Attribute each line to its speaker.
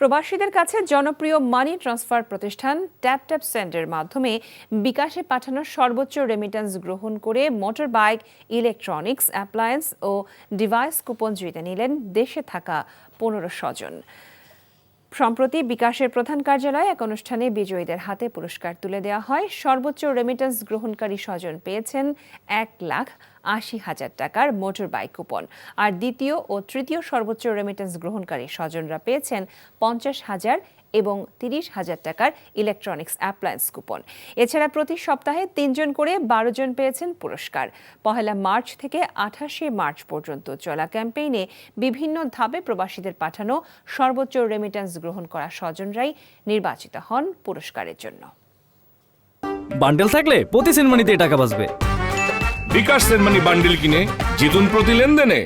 Speaker 1: প্রবাসীদের কাছে জনপ্রিয় মানি ট্রান্সফার প্রতিষ্ঠান ট্যাপ সেন্ডের মাধ্যমে বিকাশে পাঠানোর সর্বোচ্চ রেমিট্যান্স গ্রহণ করে মোটর বাইক, ইলেকট্রনিক্স, অ্যাপ্লায়েন্স ও ডিভাইস কুপন জিতে নিলেন দেশে থাকা 15 স্বজন। সম্প্রতি বিকাশের প্রধান কার্যালয়ে এক অনুষ্ঠানে বিজয়ীদের হাতে পুরস্কার তুলে দেওয়া হয়। সর্বোচ্চ রেমিট্যান্স গ্রহণকারী স্বজন পেয়েছেন 1,80,000 টাকার মোটর বাইক কুপন, আর দ্বিতীয় ও তৃতীয় সর্বোচ্চ রেমিট্যান্স গ্রহণকারী স্বজনরা পেয়েছেন 50,000 এবং 30,000 টাকার ইলেকট্রনিক্স অ্যাপ্লায়েন্স কুপন। এছাড়া প্রতি সপ্তাহে 3 জন করে 12 জন পেয়েছেন পুরস্কার। 1 মার্চ থেকে 28 মার্চ পর্যন্ত চলা ক্যাম্পেইনে বিভিন্ন ধাপে প্রবাসীদের পাঠানো সর্বোচ্চ রেমিট্যান্স গ্রহণ করা স্বজনরাই নির্বাচিত হন পুরস্কারের জন্য।
Speaker 2: বান্ডেল থাকলে প্রতি সেনমানিতে টাকা বাঁচবে।
Speaker 3: বিকাশ সেনমানি বান্ডেল কিনে জিতুন প্রতি লেনদেনে।